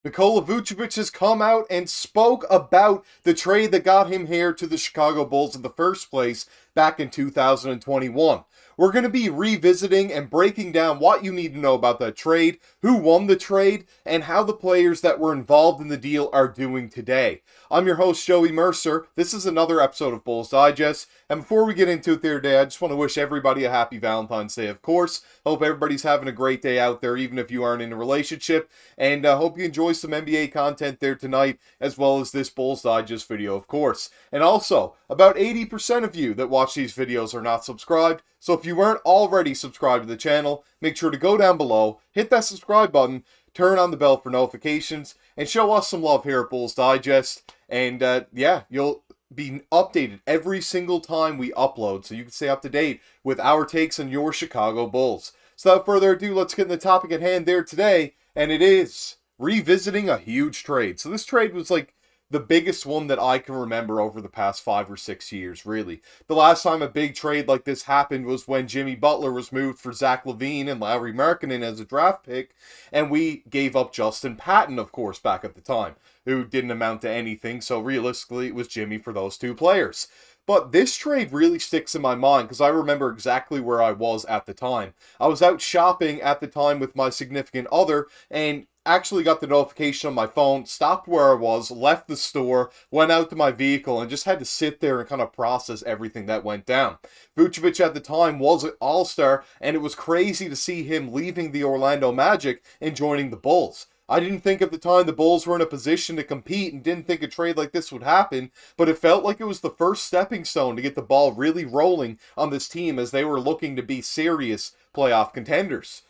Nikola Vucevic has come out and spoke about the trade that got him here to the Chicago Bulls in the first place back in 2021. We're going to be revisiting and breaking down what you need to know about that trade, who won the trade, and how the players that were involved in the deal are doing today. I'm your host, Joey Mercer. This is another episode of Bulls Digest. And before we get into it there today, I just want to wish everybody a happy Valentine's Day, of course. Hope everybody's having a great day out there, even if you aren't in a relationship. And hope you enjoy some NBA content there tonight, as well as this Bulls Digest video, of course. And also, about 80% of you that watch these videos are not subscribed. So if you weren't already subscribed to the channel, make sure to go down below, hit that subscribe button, turn on the bell for notifications, and show us some love here at Bulls Digest. And yeah, you'll be updated every single time we upload, so you can stay up to date with our takes on your Chicago Bulls. So without further ado, let's get in the topic at hand there today, and it is revisiting a huge trade. So this trade was like the biggest one that I can remember over the past 5 or 6 years, really. The last time a big trade like this happened was when Jimmy Butler was moved for Zach Lavine and Lauri Markkanen as a draft pick, and we gave up Justin Patton, of course, back at the time, who didn't amount to anything, so realistically it was Jimmy for those two players. But this trade really sticks in my mind because I remember exactly where I was at the time. I was out shopping at the time with my significant other and actually got the notification on my phone, stopped where I was, left the store, went out to my vehicle, and just had to sit there and kind of process everything that went down. Vucevic at the time was an all-star, and it was crazy to see him leaving the Orlando Magic and joining the Bulls. I didn't think at the time the Bulls were in a position to compete and didn't think a trade like this would happen, but it felt like it was the first stepping stone to get the ball really rolling on this team as they were looking to be serious playoff contenders.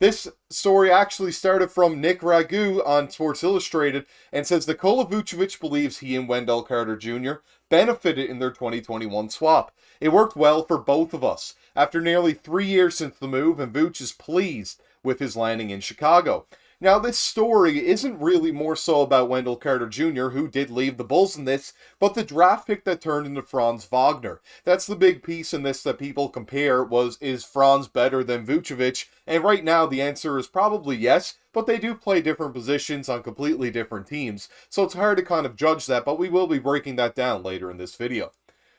This story actually started from Nick Ragu on Sports Illustrated and says Nikola Vucevic believes he and Wendell Carter Jr. benefited in their 2021 swap. It worked well for both of us. After nearly 3 years since the move, and Vuce is pleased with his landing in Chicago. Now, this story isn't really more so about Wendell Carter Jr., who did leave the Bulls in this, but the draft pick that turned into Franz Wagner. That's the big piece in this that people compare is Franz better than Vucevic? And right now, the answer is probably yes, but they do play different positions on completely different teams, so it's hard to kind of judge that, but we will be breaking that down later in this video.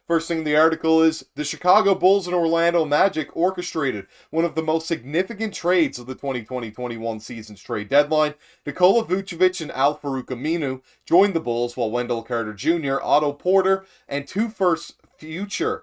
First thing in the article is, the Chicago Bulls and Orlando Magic orchestrated one of the most significant trades of the 2020-21 season's trade deadline. Nikola Vucevic and Al-Farouq Aminu joined the Bulls, while Wendell Carter Jr., Otto Porter, and 2 first future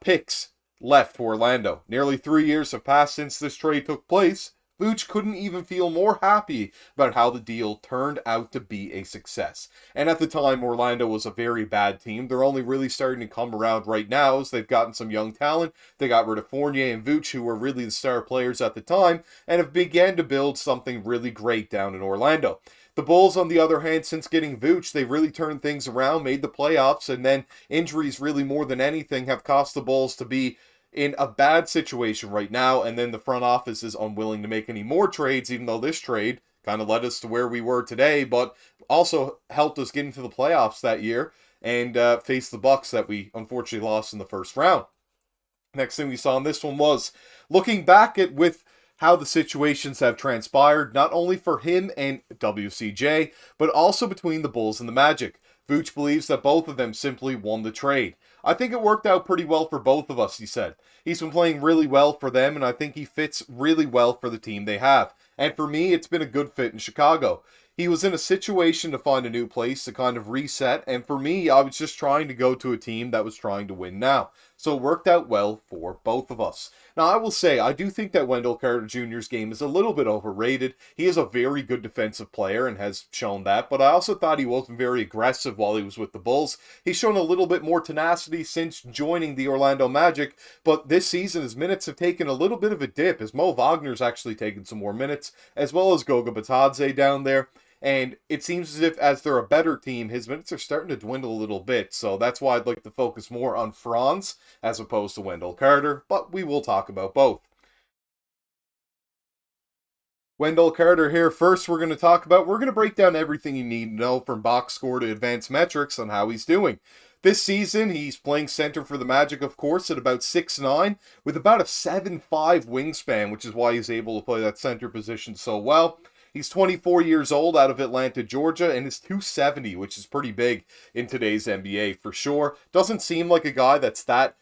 picks left for Orlando. Nearly 3 years have passed since this trade took place. Vooch couldn't even feel more happy about how the deal turned out to be a success. And at the time, Orlando was a very bad team. They're only really starting to come around right now as they've gotten some young talent. They got rid of Fournier and Vooch, who were really the star players at the time, and have began to build something really great down in Orlando. The Bulls, on the other hand, since getting Vooch, they've really turned things around, made the playoffs, and then injuries really more than anything have cost the Bulls to be in a bad situation right now, and then the front office is unwilling to make any more trades, even though this trade kind of led us to where we were today, but also helped us get into the playoffs that year and face the Bucks that we unfortunately lost in the first round. Next thing we saw in this one was looking back at with how the situations have transpired, not only for him and WCJ, but also between the Bulls and the Magic. Vooch believes that both of them simply won the trade. I think it worked out pretty well for both of us, he said. He's been playing really well for them, and I think he fits really well for the team they have. And for me, it's been a good fit in Chicago. He was in a situation to find a new place to kind of reset, and for me, I was just trying to go to a team that was trying to win now. So it worked out well for both of us. Now, I will say, I do think that Wendell Carter Jr.'s game is a little bit overrated. He is a very good defensive player and has shown that, but I also thought he wasn't very aggressive while he was with the Bulls. He's shown a little bit more tenacity since joining the Orlando Magic, but this season his minutes have taken a little bit of a dip, as Mo Wagner's actually taken some more minutes, as well as Goga Bitadze down there. And it seems as if, as they're a better team, his minutes are starting to dwindle a little bit. So that's why I'd like to focus more on Franz as opposed to Wendell Carter. But we will talk about both. Wendell Carter here. First, we're going to break down everything you need to know from box score to advanced metrics on how he's doing. This season, he's playing center for the Magic, of course, at about 6'9", with about a 7'5" wingspan, which is why he's able to play that center position so well. He's 24 years old, out of Atlanta, Georgia, and is 270, which is pretty big in today's NBA for sure. Doesn't seem like a guy that's that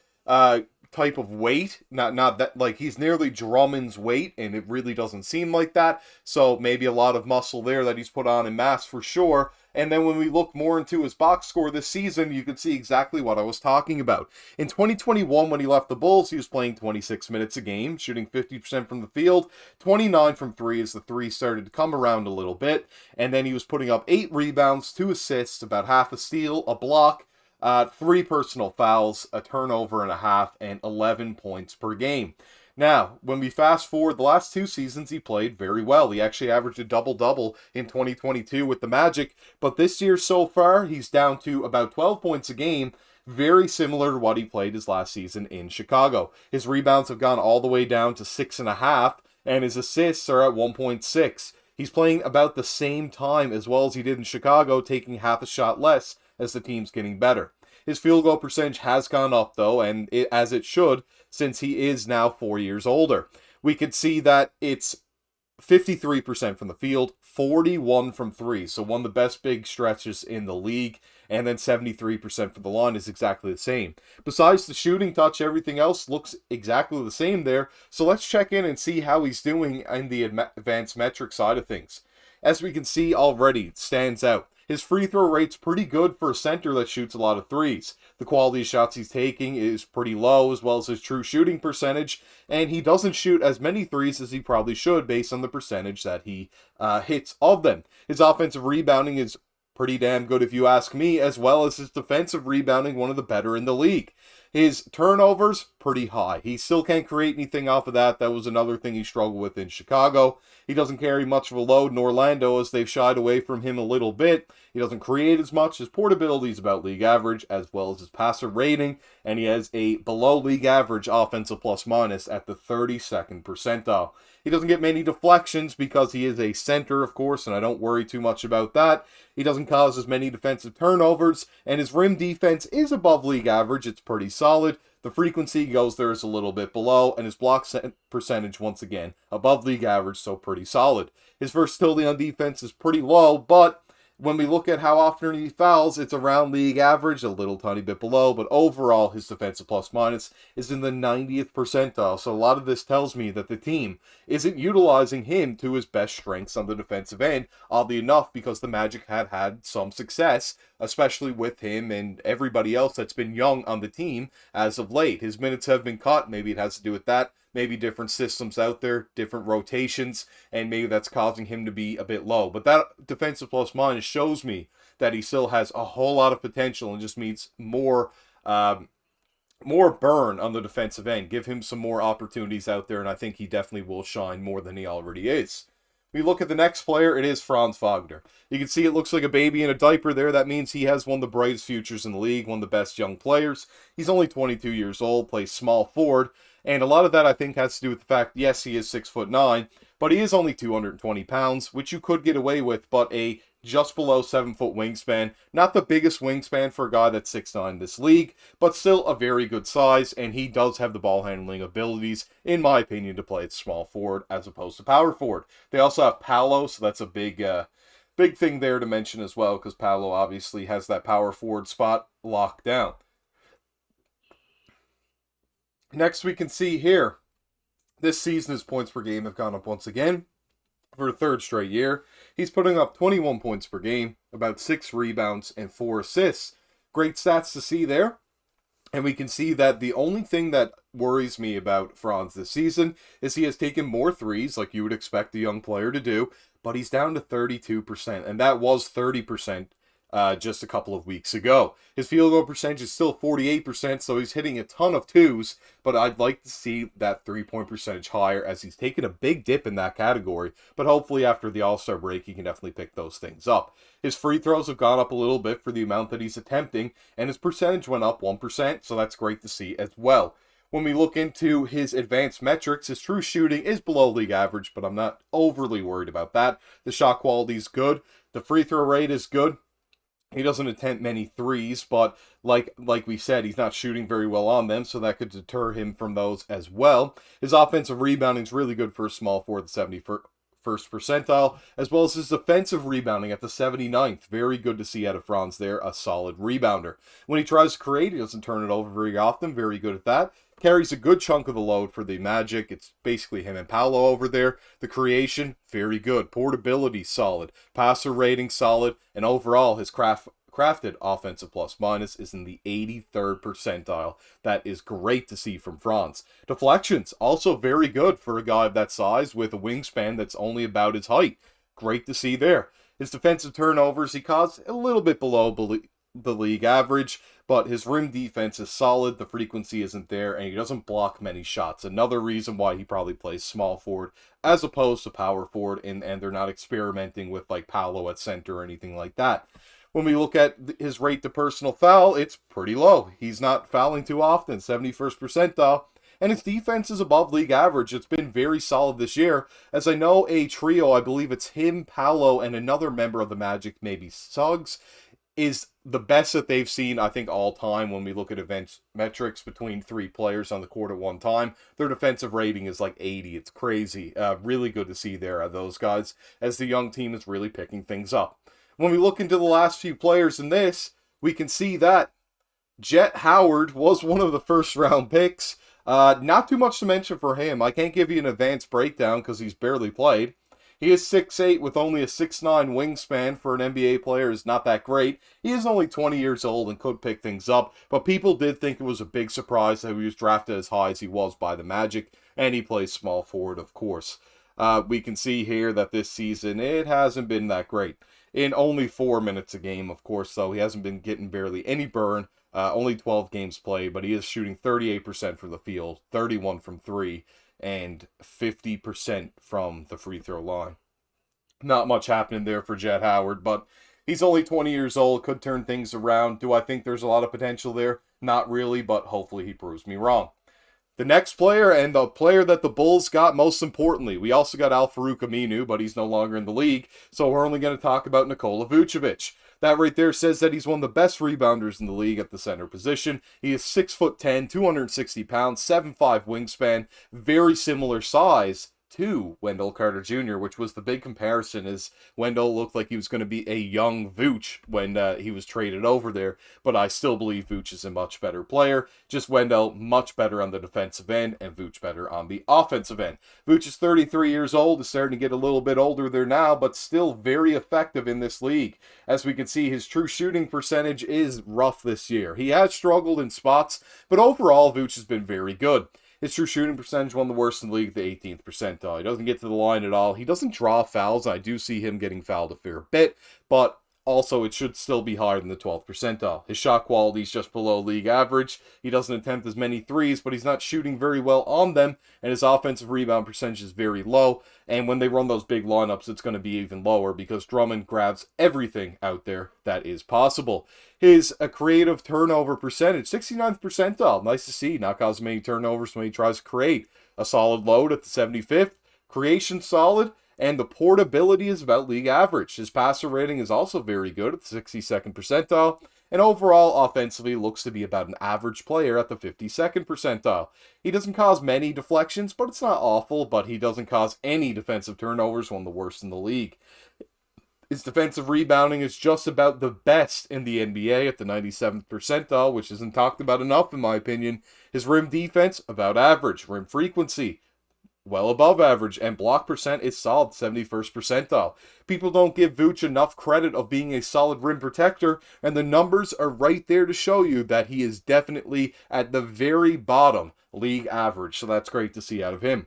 type of weight. Not that, like, he's nearly Drummond's weight, and it really doesn't seem like that. So maybe a lot of muscle there that he's put on in mass for sure. And then when we look more into his box score this season, you can see exactly what I was talking about. In 2021, when he left the Bulls, he was playing 26 minutes a game, shooting 50% from the field, 29 from three as the three started to come around a little bit. And then he was putting up 8 rebounds, 2 assists, about half a steal, a block, 3 personal fouls, a turnover and a half, and 11 points per game. Now, when we fast forward, the last 2 seasons he played very well. He actually averaged a double-double in 2022 with the Magic, but this year so far, he's down to about 12 points a game, very similar to what he played his last season in Chicago. His rebounds have gone all the way down to 6.5, and his assists are at 1.6. He's playing about the same time as well as he did in Chicago, taking half a shot less as the team's getting better. His field goal percentage has gone up, though, and as it should, since he is now 4 years older. We could see that it's 53% from the field, 41 from 3, so one of the best big stretches in the league, and then 73% for the line is exactly the same. Besides the shooting touch, everything else looks exactly the same there, so let's check in and see how he's doing in the advanced metric side of things. As we can see already, it stands out. His free throw rate's pretty good for a center that shoots a lot of threes. The quality of shots he's taking is pretty low, as well as his true shooting percentage, and he doesn't shoot as many threes as he probably should based on the percentage that he hits of them. His offensive rebounding is pretty damn good if you ask me, as well as his defensive rebounding, one of the better in the league. His turnovers, pretty high. He still can't create anything off of that. That was another thing he struggled with in Chicago. He doesn't carry much of a load in Orlando, as they've shied away from him a little bit. He doesn't create as much. His portability is about league average, as well as his passer rating, and he has a below league average offensive plus minus at the 32nd percentile. He doesn't get many deflections because he is a center, of course, and I don't worry too much about that. He doesn't cause as many defensive turnovers, and his rim defense is above league average. It's pretty solid. The frequency goes there is a little bit below, and his block percentage, once again, above league average, so pretty solid. His versatility on defense is pretty low, but when we look at how often he fouls, it's around league average, a little tiny bit below, but overall his defensive plus minus is in the 90th percentile. So a lot of this tells me that the team isn't utilizing him to his best strengths on the defensive end, oddly enough, because the Magic had some success, especially with him and everybody else that's been young on the team as of late. His minutes have been cut, maybe it has to do with that. Maybe different systems out there, different rotations, and maybe that's causing him to be a bit low. But that defensive plus minus shows me that he still has a whole lot of potential and just needs more burn on the defensive end. Give him some more opportunities out there, and I think he definitely will shine more than he already is. We look at the next player, it is Franz Wagner. You can see it looks like a baby in a diaper there. That means he has one of the brightest futures in the league, one of the best young players. He's only 22 years old, plays small forward, and a lot of that I think has to do with the fact, yes, he is 6'9", but he is only 220 pounds, which you could get away with, but a just below 7-foot wingspan. Not the biggest wingspan for a guy that's 6'9" in this league, but still a very good size, and he does have the ball handling abilities, in my opinion, to play at small forward as opposed to power forward. They also have Paolo, so that's a big thing there to mention as well, because Paolo obviously has that power forward spot locked down. Next we can see here, this season his points per game have gone up once again for a third straight year. He's putting up 21 points per game, about 6 rebounds, and 4 assists. Great stats to see there. And we can see that the only thing that worries me about Franz this season is he has taken more threes, like you would expect a young player to do, but he's down to 32%, and that was 30% just a couple of weeks ago. His field goal percentage is still 48%, so he's hitting a ton of twos, but I'd like to see that three-point percentage higher as he's taken a big dip in that category, but hopefully after the All-Star break he can definitely pick those things up. His free throws have gone up a little bit for the amount that he's attempting, and his percentage went up 1%, so that's great to see as well. When we look into his advanced metrics, his true shooting is below league average, but I'm not overly worried about that. The shot quality is good. The free throw rate is good. He doesn't attempt many threes, but like we said, he's not shooting very well on them, so that could deter him from those as well. His offensive rebounding is really good for a small forward, the first percentile, as well as his defensive rebounding at the 79th. Very good to see out of Franz there, a solid rebounder. When he tries to create, he doesn't turn it over very often. Very good at that. Carries a good chunk of the load for the Magic. It's basically him and Paolo over there. The creation, very good. Portability, solid. Passer rating, solid. And overall, his crafted offensive plus minus is in the 83rd percentile. That is great to see from Franz. Deflections, also very good for a guy of that size with a wingspan that's only about his height. Great to see there. His defensive turnovers, he caused a little bit below the league average, but his rim defense is solid. The frequency isn't there, and he doesn't block many shots. Another reason why he probably plays small forward as opposed to power forward, and they're not experimenting with like Paolo at center or anything like that. When we look at his rate to personal foul, it's pretty low. He's not fouling too often, 71st percentile. And his defense is above league average. It's been very solid this year. As I know, a trio, I believe it's him, Paolo, and another member of the Magic, maybe Suggs, is the best that they've seen, I think, all time when we look at event metrics between three players on the court at one time. Their defensive rating is like 80. It's crazy. Really good to see there those guys as the young team is really picking things up. When we look into the last few players in this, we can see that Jet Howard was one of the first round picks. Not too much to mention for him. I can't give you an advanced breakdown because he's barely played. He is 6'8" with only a 6'9" wingspan for an NBA player is not that great. He is only 20 years old and could pick things up, but people did think it was a big surprise that he was drafted as high as he was by the Magic, and he plays small forward, of course. We can see here that this season, it hasn't been that great. In only 4 minutes a game, of course, though. He hasn't been getting barely any burn. Only 12 games played, but he is shooting 38% from the field, 31 from 3, and 50% from the free throw line. Not much happening there for Jet Howard, but he's only 20 years old, could turn things around. Do I think there's a lot of potential there? Not really, but hopefully he proves me wrong. The next player, and the player that the Bulls got most importantly, we also got Al-Farouq Aminu, but he's no longer in the league, so we're only going to talk about Nikola Vucevic. That right there says that he's one of the best rebounders in the league at the center position. He is 6'10", 260 pounds, 7'5" wingspan, very similar size to Wendell Carter Jr., which was the big comparison, as Wendell looked like he was going to be a young Vooch when he was traded over there, but I still believe Vooch is a much better player. Just Wendell much better on the defensive end, and Vooch better on the offensive end. Vooch is 33 years old, is starting to get a little bit older there now, but still very effective in this league. As we can see, his true shooting percentage is rough this year. He has struggled in spots, but overall, Vooch has been very good. His true shooting percentage, one of the worst in the league, the 18th percentile. He doesn't get to the line at all. He doesn't draw fouls. I do see him getting fouled a fair bit, but also it should still be higher than the 12th percentile. His shot quality is just below league average. He doesn't attempt as many threes, but he's not shooting very well on them, and his offensive rebound percentage is very low, and when they run those big lineups, it's going to be even lower because Drummond grabs everything out there that is possible. His creative turnover percentage, 69th percentile. Nice to see. Not causing many turnovers when he tries to create. A solid load at the 75th. Creation solid. And the portability is about league average. His passer rating is also very good at the 62nd percentile. And overall, offensively, looks to be about an average player at the 52nd percentile. He doesn't cause many deflections, but it's not awful. But he doesn't cause any defensive turnovers, one of the worst in the league. His defensive rebounding is just about the best in the NBA at the 97th percentile, which isn't talked about enough in my opinion. His rim defense, about average. Rim frequency, well above average. And block percent is solid, 71st percentile. People don't give Vooch enough credit of being a solid rim protector, and the numbers are right there to show you that he is definitely at the very bottom league average. So that's great to see out of him.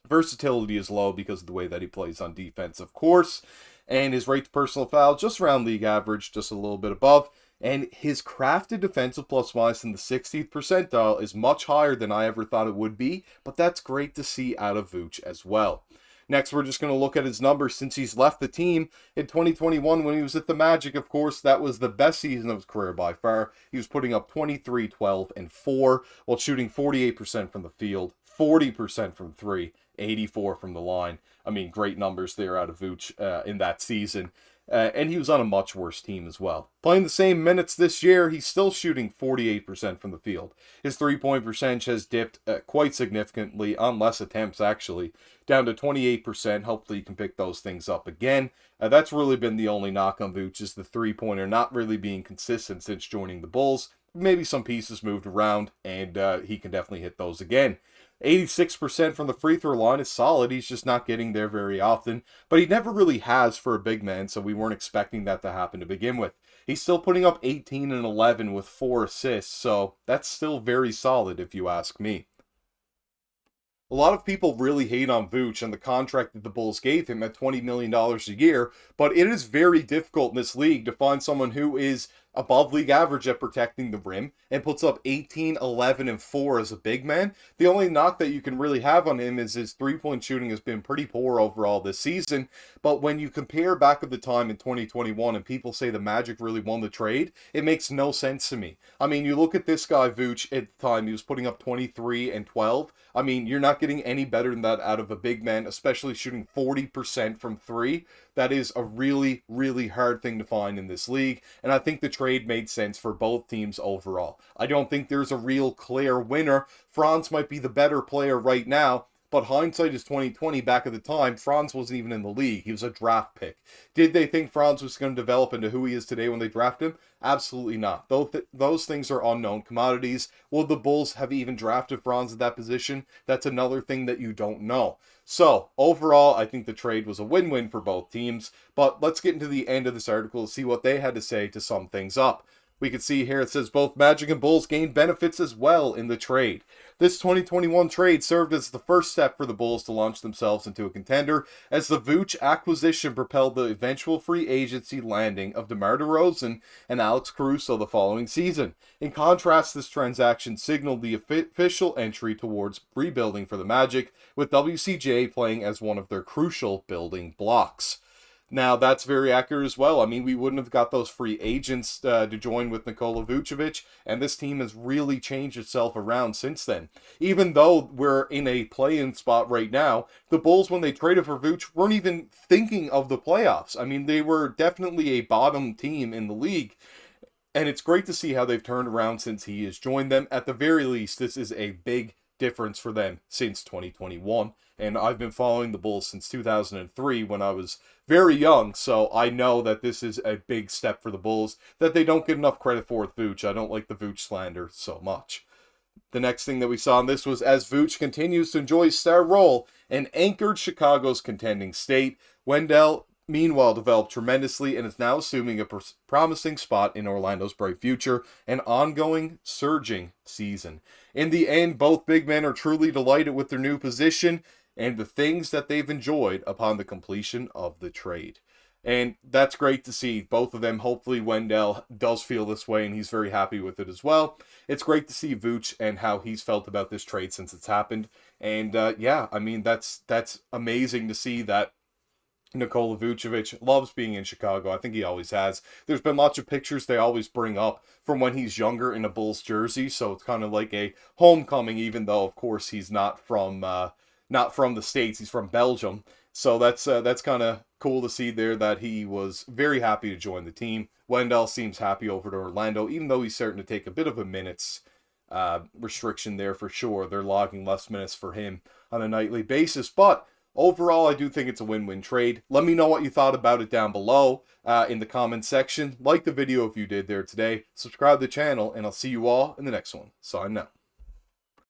Versatility is low because of the way that he plays on defense, of course. And his rate to personal foul, just around league average, just a little bit above. And his crafted defensive plus minus in the 60th percentile is much higher than I ever thought it would be. But that's great to see out of Vooch as well. Next, we're just going to look at his numbers since he's left the team. In 2021, when he was at the Magic, of course, that was the best season of his career by far. He was putting up 23, 12, and 4, while shooting 48% from the field, 40% from 3, 84 from the line. I mean, great numbers there out of Vooch in that season. And he was on a much worse team as well. Playing the same minutes this year, he's still shooting 48% from the field. His three-point percentage has dipped quite significantly, on less attempts actually, down to 28%. Hopefully you can pick those things up again. That's really been the only knock on Vooch, is the three-pointer not really being consistent since joining the Bulls. Maybe some pieces moved around, and he can definitely hit those again. 86% from the free throw line is solid. He's just not getting there very often. But he never really has for a big man, so we weren't expecting that to happen to begin with. He's still putting up 18 and 11 with 4 assists, so that's still very solid if you ask me. A lot of people really hate on Vooch and the contract that the Bulls gave him at $20 million a year, but it is very difficult in this league to find someone who is above league average at protecting the rim and puts up 18, 11, and 4 as a big man. The only knock that you can really have on him is his three-point shooting has been pretty poor overall this season, but when you compare back at the time in 2021 and people say the Magic really won the trade, it makes no sense to me. I mean, you look at this guy, Vooch, at the time, he was putting up 23 and 12. I mean, you're not getting any better than that out of a big man, especially shooting 40% from 3. That is a really, really hard thing to find in this league, and I think the trade made sense for both teams overall. I don't think there's a real clear winner. Franz might be the better player right now, but hindsight is 2020. Back at the time, Franz wasn't even in the league. He was a draft pick. Did they think Franz was going to develop into who he is today when they drafted him? Absolutely not. Those things are unknown commodities. Will the Bulls have even drafted Franz at that position? That's another thing that you don't know. So, overall, I think the trade was a win-win for both teams, but let's get into the end of this article to see what they had to say to sum things up. We can see here it says both Magic and Bulls gained benefits as well in the trade. This 2021 trade served as the first step for the Bulls to launch themselves into a contender, as the Vooch acquisition propelled the eventual free agency landing of DeMar DeRozan and Alex Caruso the following season. In contrast, this transaction signaled the official entry towards rebuilding for the Magic, with WCJ playing as one of their crucial building blocks. Now, that's very accurate as well. I mean, we wouldn't have got those free agents to join with Nikola Vucevic, and this team has really changed itself around since then. Even though we're in a play-in spot right now, the Bulls, when they traded for Vooch, weren't even thinking of the playoffs. I mean, they were definitely a bottom team in the league, and it's great to see how they've turned around since he has joined them. At the very least, this is a big difference for them since 2021. And I've been following the Bulls since 2003 when I was very young, so I know that this is a big step for the Bulls that they don't get enough credit for with Vooch. I don't like the Vooch slander so much. The next thing that we saw in this was, as Vooch continues to enjoy his star role and anchored Chicago's contending state, Wendell meanwhile developed tremendously and is now assuming a promising spot in Orlando's bright future and ongoing surging season. In the end, both big men are truly delighted with their new position and the things that they've enjoyed upon the completion of the trade. And that's great to see. Both of them, hopefully Wendell does feel this way and he's very happy with it as well. It's great to see Vooch and how he's felt about this trade since it's happened. And yeah, I mean, that's amazing to see that Nikola Vucevic loves being in Chicago. I think he always has. There's been lots of pictures they always bring up from when he's younger in a Bulls jersey, so it's kind of like a homecoming, even though, of course, he's not from the States. He's from Belgium. So that's kind of cool to see there that he was very happy to join the team. Wendell seems happy over to Orlando, even though he's starting to take a bit of a minutes restriction there for sure. They're logging less minutes for him on a nightly basis, but overall, I do think it's a win-win trade. Let me know what you thought about it down below in the comments section. Like the video if you did there today. Subscribe to the channel, and I'll see you all in the next one. Sign out.